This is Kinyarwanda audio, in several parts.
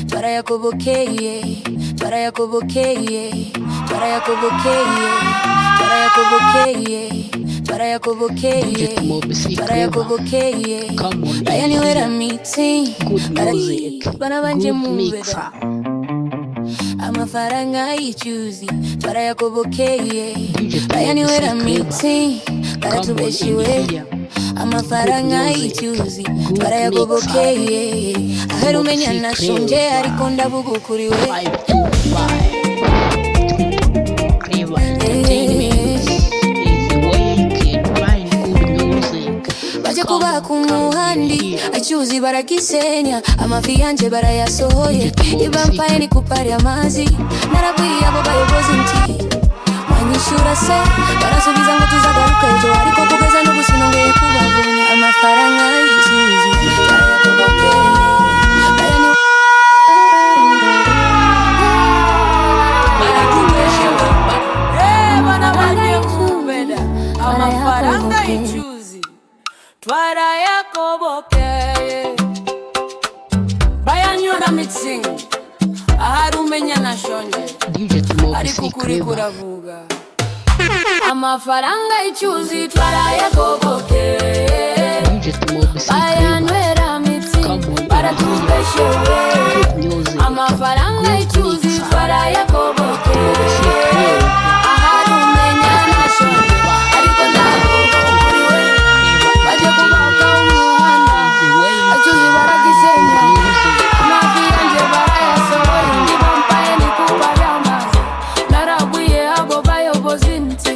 Twarayakobokeye, twarayakobokeye, twarayakobokeye, twarayakobokeye, twarayakobokeye. Bayanywera meeting, bana banje mubera amafaranga y'icyuzi. Twarayakobokeye, bayanywera meeting, baratubeshiwe amafaranga y'icyuzi. Twarayakobokeye, ahera umenya nashonje ariko ndabugukuriwe. Baje kubaka umuhandi acyuzi baragisenya, amafi yanje barayasohoye, ibampaye ni kupari amazi. Narabwiye abo bayobozi nti mwanyishura se, barasubiza ngo tuzagaruka ejo, ariko kugeza n'ubu sinongeye kubabona amafaranga y'icyuzi. Amafaranga y'icyuzi twarayakobokeye, bayanyura meeting, ahari umenya nashonje ariko ukuri kuravuga. Amafaranga y'icyuzi twarayakobokeye, bayanywera meeting, baratubeshewe. Amafaranga y'icyuzi twarayakobokeye, ahari umenya nashonje ariko ndabugukuriwe. Baje kubaka umuhanda acyuzi baragisenya, amafi yanje barayasohoye, ibampaye ni kupari amazi. Narabwiye abo bayobozi nti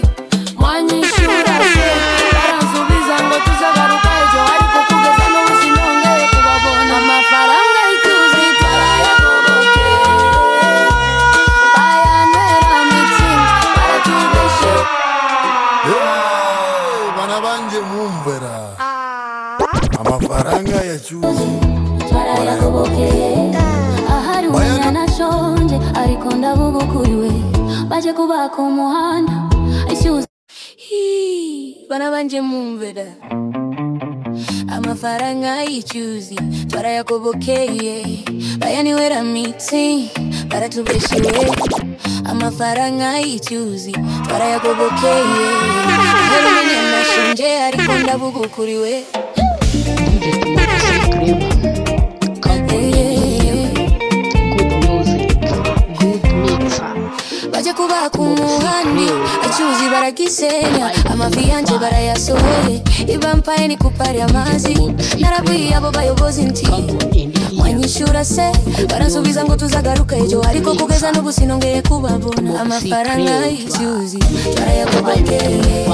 mwanyishura se, baransubiza ngo tuzagaruka ejo, ariko kugeza n'ubu sinongeye kubabona. Amafaranga y'icyuzi twarayakobokeye, bayanywera meeting, baratubeshewe. Bana banje mumvera amafaranga y'icyuzi twarayakobokeye, ahari umenya nashonje ariko ndabugukuriwe. Baje kubaka umuhanda acyuzi. Bana banje mumvera amafaranga y'icyuzi twarayakobokeye, bayanywera meeting, baratubeshiwe. Amafaranga y'icyuzi twarayakobokeye, ahera umenya nashonje ariko ndabugukuriwe. Baje kubaka umuhandi acyuzi baragisenya, amafi yanje barayasohoye, ibampaye ni kupari amazi. Narabwiye abo bayobozi nti mwanyishura se, baransubiza ngo tuzagaruka ejo, ariko kugeza n'ubu sinongeye kubabona. Amafaranga y'icyuzi twarayakobokeye,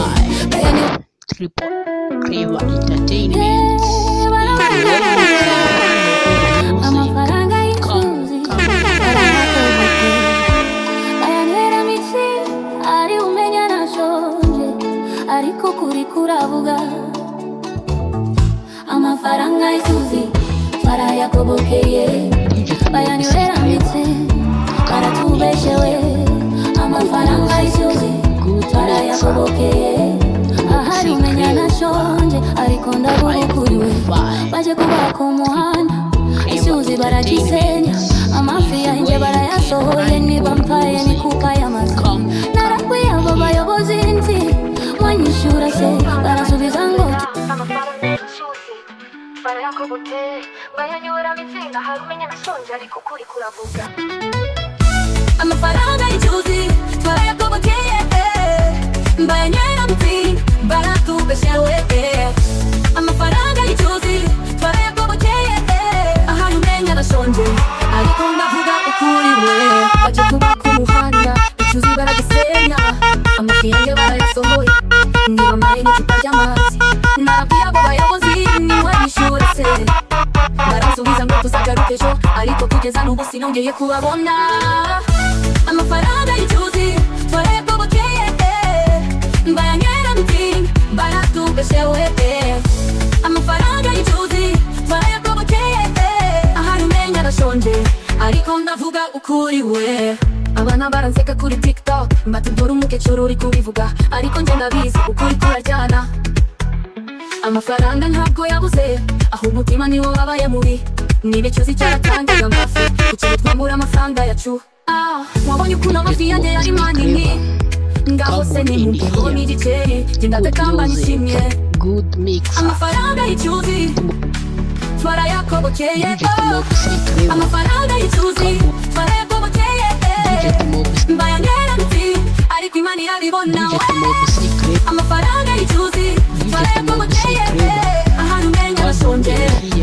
amafaranga y'icyuzi twarayakobokeye, bayanywera meeting, ari umenya nashonje ariko kuri kuravuga. Amafaranga y'icyuzi twarayakobokeye, bayanywera meeting, baratubeshewe. Amafaranga y'icyuzi twarayakobokeye, ahari umenya nashonje ariko ndabugukuriwe. Baje kubaka umuhanda icyuzi baragisenya, amafi yanje barayasohoye, nibampaye ni kupari amazi. Narabwiye abo bayobozi nti mwanyishura se, barasubiza ngo amafaranga y'icyuzi twarayakobokeye, bayanywera meeting, ahari umenya nashonje ariko ukuri kuravuga. Amafaranga y'icyuzi twarayakobokeye, bayanywera meeting, baratubeshewe. Amafaranga y'icyuzi twarayakobokeye, ahari umenya nashonje ariko ndavuga ukuriwe. Baje kubaka umuhanda icyuzi baragisenya, amafi yanjye barayasohoye, nibampaye n'icupa ry'amazi. Narabwiye abo bayobozi nimwanyishura se, baransubiza ngo tuzagaruka ejo, ariko kugeza n'ubu sinongeye kubabona. Amafaranga y'icyuzi twarayakobokeye, bayanywera meeting, baratubeshewe. Amafaranga y'icyuzi twarayakobokeye, ahari umenya nashonje ariko ndavuga ukuriwe. Abana baranseka kuri TikTok, batudora umukecuru uri kubivuga, ariko nje ndabizi ukuri kurajyana. amafaranga ntabwo yabuze, aho umutima niwo wabaye mubi. Nibe cyose cyatangiye amafi, kuki twambura amafaranga yacu. Mwabonye ukuntu amafi yanjye yari manini, ngaho se ni mumbo n'igiceri, genda dakamba nishimye. Amafaranga y'icyuzi twarayakobokeye, amafaranga y'icyuzi twarayakobokeye. Mbayanyera biti ariko Imana irabibona. Amafaranga y'icyuzi twarayakobokeye, ahantu umenya bashonje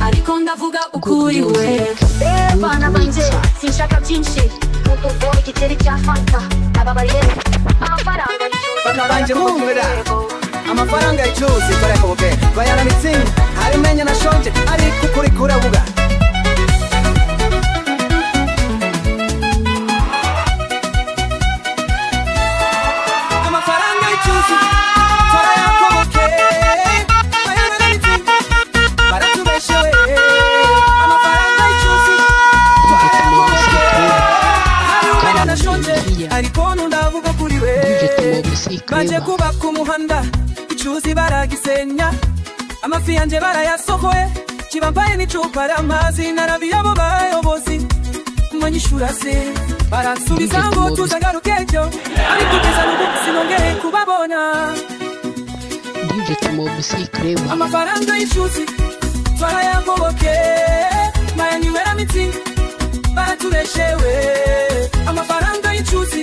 ariko ndavuga ukuri we. Bana banje sinshaka byinshi, uko igiteri cya fanta ababariye. Amafaranga banje mumvira, amafaranga y'icyuzi twarayakobokeye. Bayana mitsingi hari umenya nashonje ariko ukuri kuravuga. Baje kubaka umuhanda icyuzi baragisenya, amafi yanje barayasohoye, kibambaye n'icupa ry'amazi. Narabiye abo bayobozi mwanyishura se, baransubiza ngo tuzagaruke ejo, ariko kugeza n'ubu sinongeye kubabona. Amafaranga y'icyuzi twarayakobokeye, bayanywera mitsingi baratubeshewe. Amafaranga y'icyuzi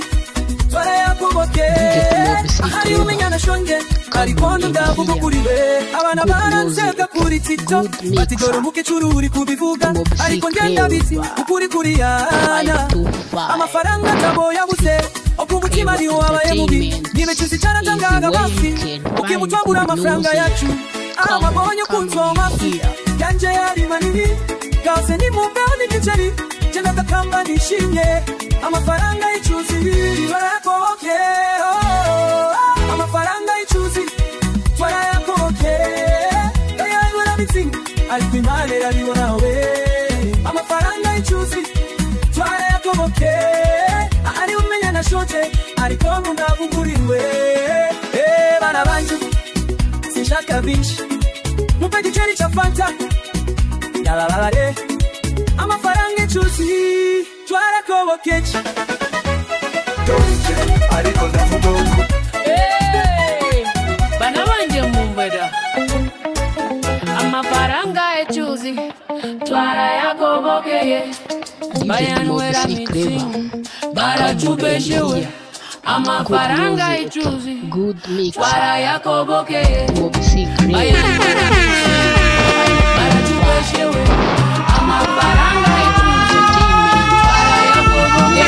twarayakobokeye, ahari umenya nashonje ariko ndavuga ukuri we. Abana baranseka kuri TikTok bati dore umukecuru uri kubivuga, ariko ngenda bizi ukuri kuriyana. Amafaranga atabo yabuze, uko umutima niwo wabaye mubi. Nibe cyuzi cyarantangaga bafi, ukimutwambura amafaranga yacu. Amabonye ukunzwa mafi yanje yari manini, gase ni mumbeho n'igiceri, genda dakamba nishimye. Amafaranga y'icyuzi twarayakobokeye, amafaranga y'icyuzi twarayakobokeye. Bayanywera mitsingi ariko Imana irabibona we. Amafaranga y'icyuzi twarayakobokeye, ahari umenya nashonje ariko ndavuga uri we. Bana banje sinshaka byinshi, mumpe igiceri cya fanta yalalale. Amafaranga y'icyuzi twarakobokeye, ariko ndavuga ukuri. Bana banje mumvira, amafaranga y'icyuzi twarayakobokeye, bayanywera mitsingi baratubeshewe. Amafaranga y'icyuzi twarayakobokeye, bayanywera mitsingi baratubeshewe. Amafaranga y'icyuzi twarayakobokeye,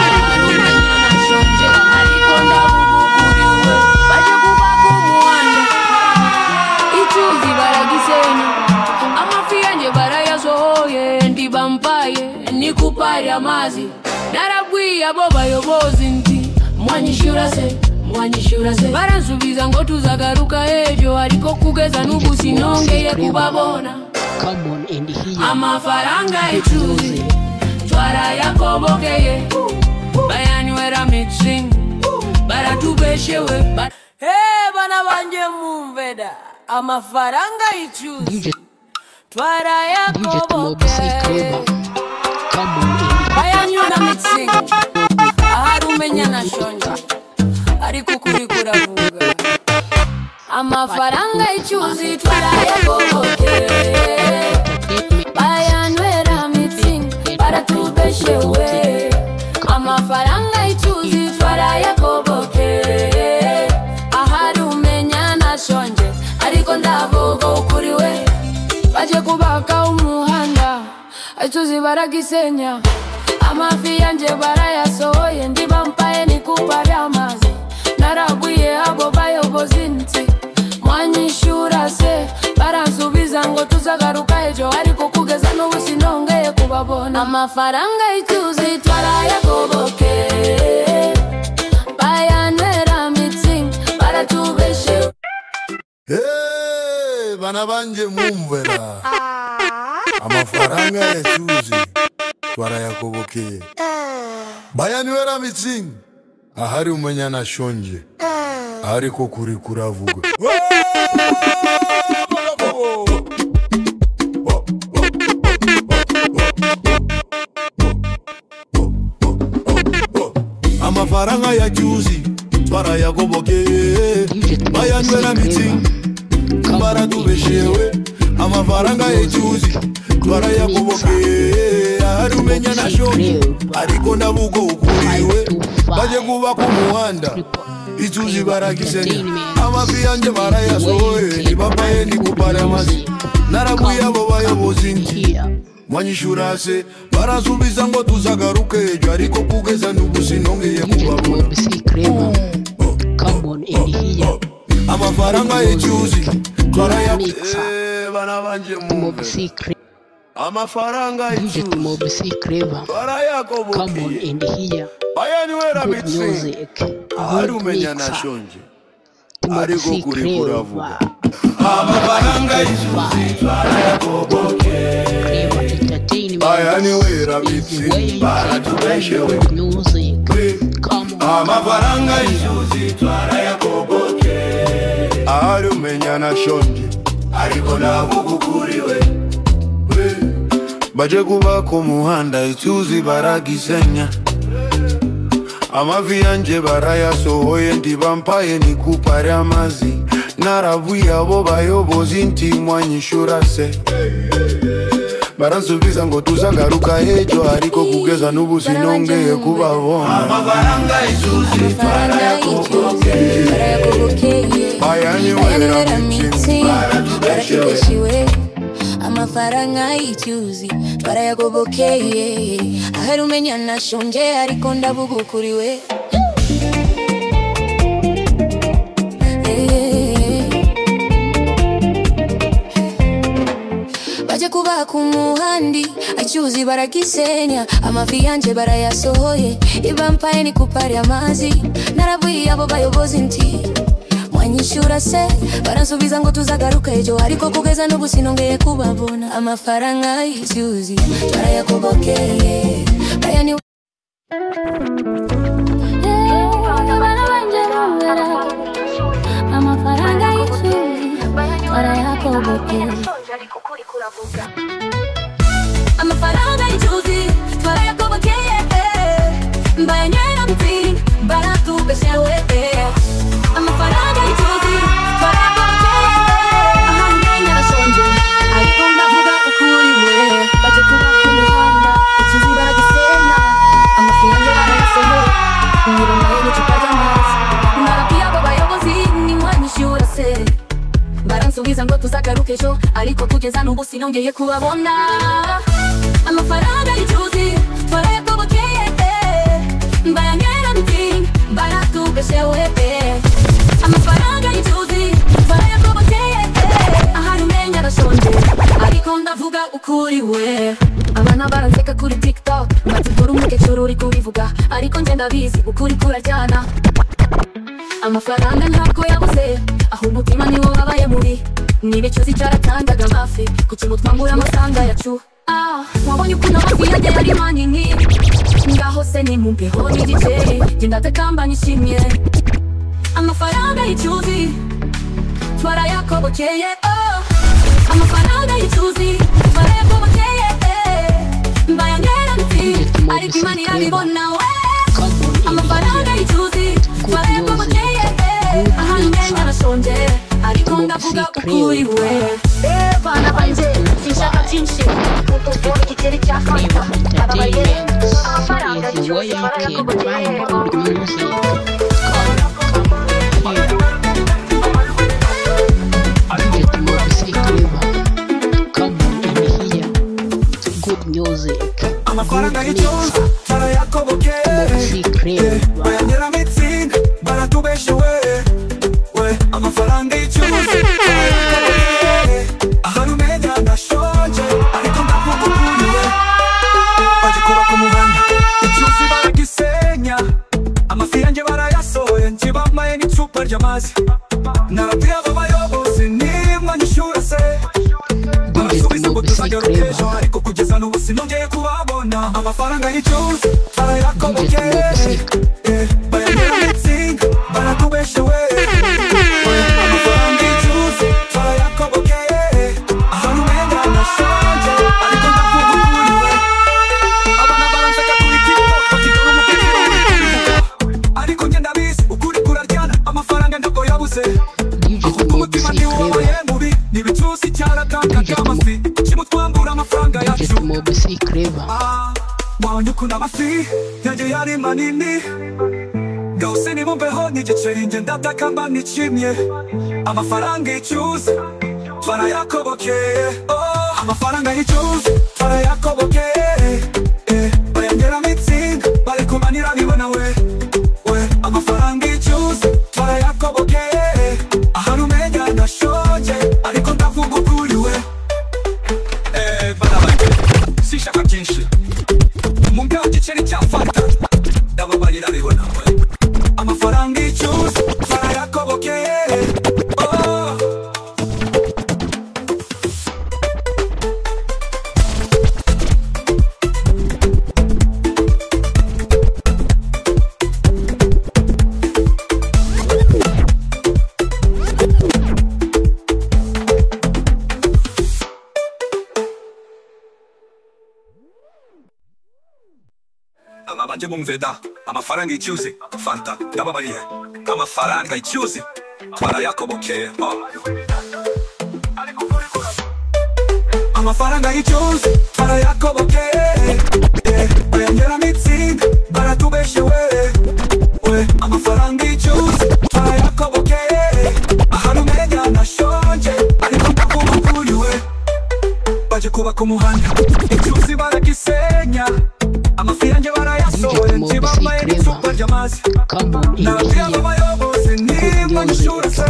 ahantu umenya nashonje ariko ndavuga ukuri we. Baje kubaka umuhanda icyuzi baragisenya, amafi yanjye barayasohoye, ndibambaye nikupari amazi. Narabwiye abo bayobozi nti mwanyishura se, baransubiza ngo tuzagaruka ejo, ariko kugeza n'ubu sinongeye kubabona. Amafaranga y'icyuzi twarayakobokeye, bayanywera mitsingi baratubeshewe. Bana banje mumvira, amafaranga y'icyuzi twarayakobokeye, bayanywera mitsingi ahari umenya nashonje ariko ukuri kuravuga. Amafaranga y'icyuzi twarayakobokeye, bayanywera mitsingi baratubeshewe. Amafaranga y'icyuzi twarayakobokeye, ahari umenya nashonje ariko ndavuga ukuri we. Baje kubaka umuhanda icyuzi baragisenya, amafi yanje barayasohoye, ndibambaye nikupa ry'amazi. Narabwiye abo bayobozi nti mwanyishura se, baransubiza ngo tuzagaruka ejo, ariko kugeza n'ubu sinongeye kubabona. Amafaranga y'icyuzi twarayakobokeye, bayanywera mitsingi baratubeshewe. Bana banje mumvira, amafaranga y'icyuzi twarayakobokeye, bayanywera mitsingi ahari umenya nashonje ariko kuri kuravuga. Amafaranga ya juzi para ya goboke bayanwera meeting para tubeshewe amafaranga ya juzi para ya goboke arumenya na shoni ariko ndabugo ukuriwe baje kuba ku muhanda ijuzi baragisenya amafiyanje barayasohoye nibapaye nikupara amazi narabuye abo bayobozi nti mwanyishurase barasubiza ngo tuzagaruke ejo ariko kugeza n'ubu sinongeye kubabona amafaranga y'ejuzi bana banje mu amafaranga y'ejuzi barayakoboke bayanwera mitsi arumenya na shonje ariko kuri kuravuga amafaranga y'ejuzi barayakoboke bayanwera mitsi baratubeshewe amafaranga y'ejuzi barayakoboke arumenya na shonje ariko nabugukuriwe baje kuba ku muhanda ijuzi baragisenya amavi yanje barayasohoye ndibampaye nikupare amazi narabuye abo bayobozi nti mwanyishurase baransubiza ngo tuzagaruka ejo ariko kugeza n'ubu sinongeye kubabona amafaranga y'ejuzi barayakoboke bayanwera mitsi baratubeshewe amafaranga y'ejuzi barayagobokeye aharumenya nashonje ariko ndabugukuriwe baje kuba ku muhandi acyuzi baragisenya amavi yanje barayasohoye ibampaye nikupare amazi narabuye abo bayobozi nti mwanyishura se baransubiza ngo tuzagaruka ejo ariko kugeza n'ubu sinongeye kubabona amafaranga y'ejuzi barayakobokeye bayani amafaranga y'ejuzi barayakobokeye amafaranga y'ejuzi barayakobokeye bayanwera mitsi baratubeshewe amafaranga y'ejuzi barayakobokeye ahamenya bashonje ariko ndavuga ukuriwe baje kuba ku muhanda ijuzi baragisenya amafi yanje barayasohoye nibampaye n'icupa ry'amazi narabuye abo bayobozi nimwanyishyura se baransubiza ngo tuzagaruke ejo ariko kugeza n'ubu sinongeye kubabona amafaranga y'ejuzi barayakobokeye bayanwera mitsi baratubeshewe amafaranga y'ejuzi barayakobokeye aharumenya bashonje ariko ndavuga ukuriwe abana baranseka kuri TikTok batigura umukecuru uri kubivuga ariko nje ndabizi ukuri kurajyana amafaranga ntabwo yabuze aho umutima niwo wabaye mubi n'ibicuzi cyaratangaga amafi kuki mutwambura amasanga yacu wabonye ukuntu amafi yanjye yari manini ngaho se nimumbeho n'igiceri genda tekamba nishimye amafaranga y'ejuzi barayakobokeye amafaranga y'ejuzi barayakobokeye bayanwera mitsi ariko imana irabibona amafaranga y'ejuzi barayakobokeye ahamenya bashonje ariko ndavuga ukuriwe bana banje sinshaka byinshi utuvura igiceri cya fanta ababaye amafaranga y'ejuzi barayakobokeye amafaranga y'ejuzi barayakobokeye bayanwera mitsi baratubeshewe amafaranga y'ejuzi barayakobokeye aharumenya nashonje ariko ndavuga ukuriwe baje kuba ku muhanda ijuzi baragisenya amafi yanje barayasohoye ntibampaye n'icupa ry'amazi narabuye abo bayobozi nimwanyishura se barasubiza ngo tuzagaruke ejo ariko kugeza n'ubu sinongeye kubabona amafaranga y'ejuzi barayakobokeye bayanwera mitsi baratubeshewe amafaranga y'ejuzi Clever. Wanyuku n'amafi yanjye yari manini Gose ni mumbeho n'igice nje ndatakamba n'icyimye Amafaranga y'icyuzi twarayakobokeye Amafaranga y'icyuzi twarayakobokeye Bayongera mitsinga bari kumanira bibona we Amafaranga y'icyuzi twarayakobokeye Ahari umenya ndashoje ariko ndavuga ukuri we Bana banje sishaka byinshi Munga igiceri cya fanta ndababarira bibona we Amafaranga y'icyuzi twarayakobokeye Abanje mumveda amafaranga y'icyuzi fanta ndababariye Amafaranga y'icyuzi twarayakobokeye Amafaranga y'icyuzi twarayakobokeye Bayongera mitsinga baratubeshe we Amafaranga y'icyuzi twarayakobokeye Ahari umenya nashonje ariko ndavuga ukuri we Baje kubaka umuhanda icyuzi baragisenya Amafi yanjye barayasohoye ntibambaye n'icupa ry'amazi Nababwira abayobozi nimwanyishura se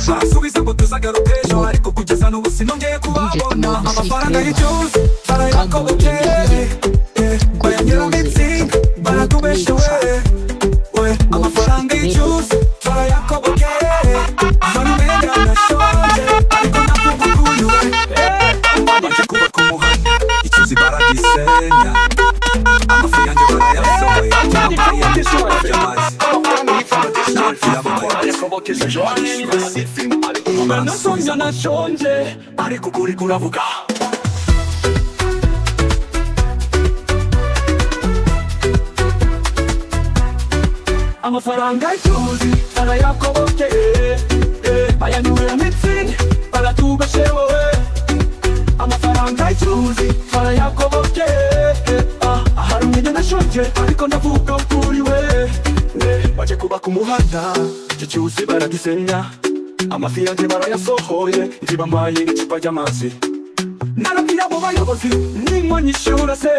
Barasubiza ngo tuzagaruke ejo ariko kugeza n'ubu sinongeye kubabona Amafaranga y'icyuzi barayakobokeye Bayongera mitsinga baratubeshe we Amafaranga y'icyuzi barayakobokeye Ahari umenya nashonje ariko ndavuga ukuri we Baje kubaka umuhanda icyuzi baragisenya Amafi yanjye barayasohoye ntibambaye n'icupa ry'amazi Nasonja nashonje ariko ukuri kuravuga Amafaranga y'icyuzi barayakobokeye Bayanyura mitsinga baratubeshe wowe Amafaranga y'icyuzi barayakobokeye Ahari umenya nashonje ariko ndavuga ukuri we Baje kubaka umuhanda icyo cyuzi baragisenya Amafi yanjye barayasohoye ntibambaye n'icupa ry'amazi Narabwira abo bayobozi nimwanyishura se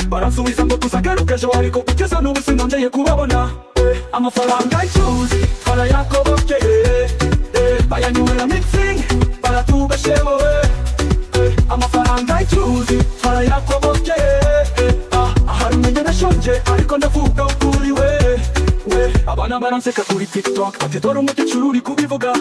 Barasubiza ngo tuzagaruke ejo ariko kugeza n'ubu sinongeye kubabona Amafaranga y'icyuzi barayakobokeye Bayanyura mitsinga baratubeshe wowe Amafaranga y'icyuzi barayakobokeye Ahari umenya nashonje ariko ndavuga ukuri we Abana baranseka kuri TikTok bati dore umukecuru uri kubivuga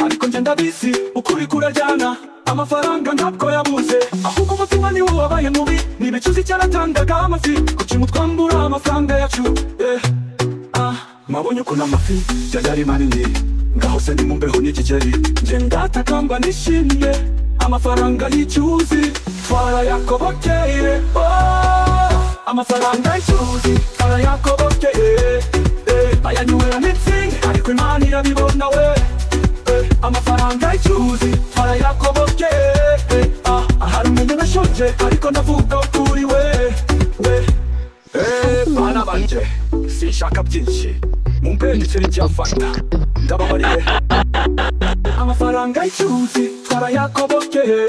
Ariko nje ndabizi ukuri kurajyana Amafaranga ntabwo yabuze ahubwo umutima niwo wabaye mubi N'ibicuzi cyaratangaga amafi kuki mutwambura amafaranga yacu Mabonye ukuntu amafi yari manini Ngaho se ni mumbeho n'igikeri nje ndatakamba nishimye Amafaranga y'icyuzi twarayakobokeye Amafaranga y'icyuzi twarayakobokeye Bayanyura mitsinga ariko Imana irabibona we Amafaranga y'icyuzi twarayakobokeye Ahari umenya nashonje ariko ndavuga ukuri we Bana banje sishaka byinshi mumpe igiceri cya fanta ndababariye Amafaranga y'icyuzi twarayakobokeye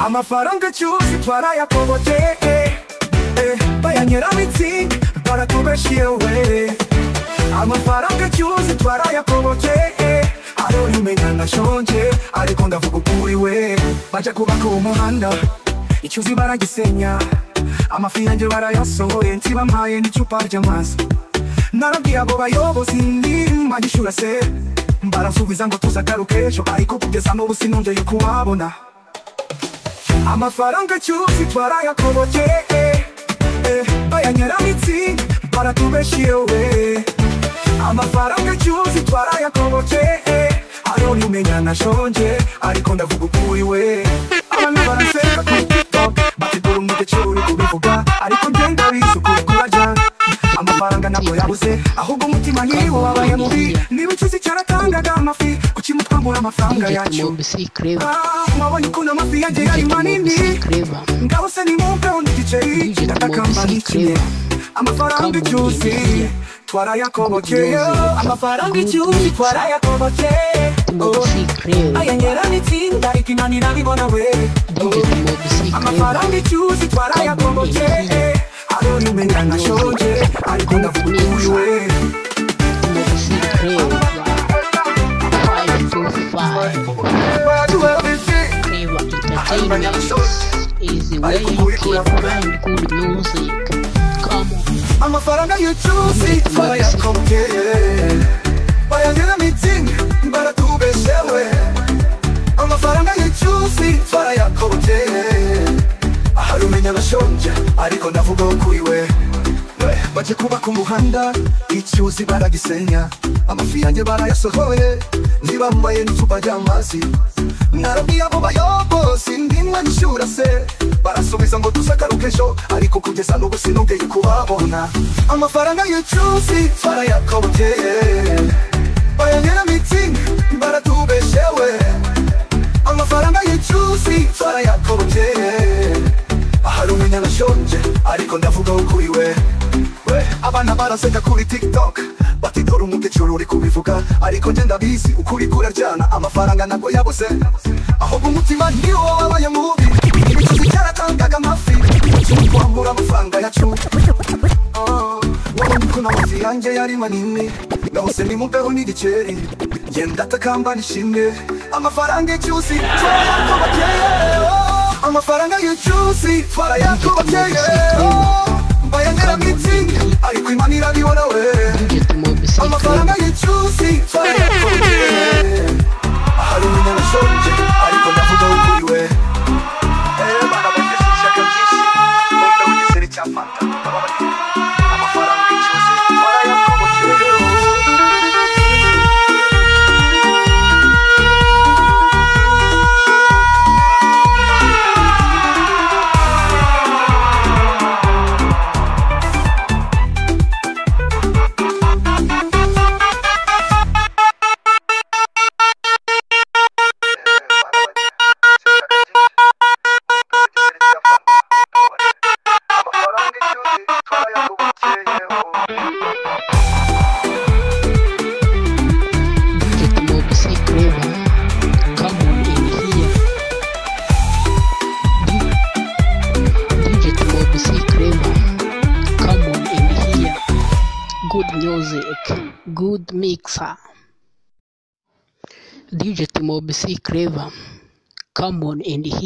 Amafaranga y'icyuzi twarayakobokeye Bayanyura mitsinga baratubeshe we Amafaranga y'icyuzi twarayakobokeye Ahari umenya nashonje ariko ndavuga ukuri we Baje kubaka umuhanda icyuzi baragisenya Amafi yanjye barayasohoye ntibambaye n'icupa ry'amazi Narabwiye abo bayobozi nimwanyishura se Barasubiza ngo tuzagaruke ejo ariko kugeza n'ubu sinongeye kubabona Amafaranga y'icyuzi twarayakobokeye Bayanyura mitsinga baratubeshe we Amafaranga y'icyuzi twarayakobokeye Ahari umenya nashonje ariko ndavuga ukuri we Abantu baranseka kuri TikTok bati dore umukecuru kubivuga ariko ngenda bisukura kurajya amafaranga ntabwo yabuze ahubwo umutima niwo wabaye mubi niba icyuzi cyaratangaga amafi kuki mutwambura amafaranga yacu mwabonye ukuntu amafi yanjye yari manini ngaho se nimumpeho n'igiceri ndatakamba nk'ikime amafaranga icyuzi twarayakobokeye amafaranga icyuzi twarayakobokeye ayangera n'itsinda ikinanira bibona we amafaranga icyuzi twarayakobokeye aroni umenya nashonje ariko ndavuga uwe Easy way you can find good music. Come on. Amafaranga y'ucyuzi twarayakobokeye bayagera meeting baratubeshewe amafaranga y'ucyuzi twarayakobokeye ahari umenya nashonje ariko ndavuga kuri we baje kubaka umuhanda icyuzi baragisenya amafi yanjye barayasohoye ntibambaye n'icupa ry'amazi narabwiye abo bayobozi ndimwe nishura se barasubiza ngo tuzagaruke ejo ariko kugeza n'ubu sinongeye kubabona amafaranga y'ucyuzi twarayakobokeye bayagera meeting baratubeshewe amafaranga y'ucyuzi twarayakobokeye ahari umenya nashonje ariko ndavuga kuri we abana baraseka kuri TikTok bati dore umukecuru uri kubivuga ariko njye ndabizi ukuri kuraryana amafaranga ntabwo yabuze ahubwo umutima niwo wabaye mubi icyuzi cyaratangaga amafi twambura amafaranga yacu wabonye ukuntu amafi yanjye yari manini ngahose nimumpeho n'igiceri ngenda atakamba nishimwe amafaranga y'icyuzi twarayakobokeye amafaranga y'icyuzi twarayakobokeye bayagera meeting ariko imana irabibona we amafaranga y'icyuzi twarayakobokeye ahari umenya nashonje ariko ndavuga kuri we bana bageze ishyaka byinshi bumve w'igiseri cya fanta amafaranga y'icyuzi twarayakobokeye Good mixer. DJ Timo BC Clever. Come on and hear.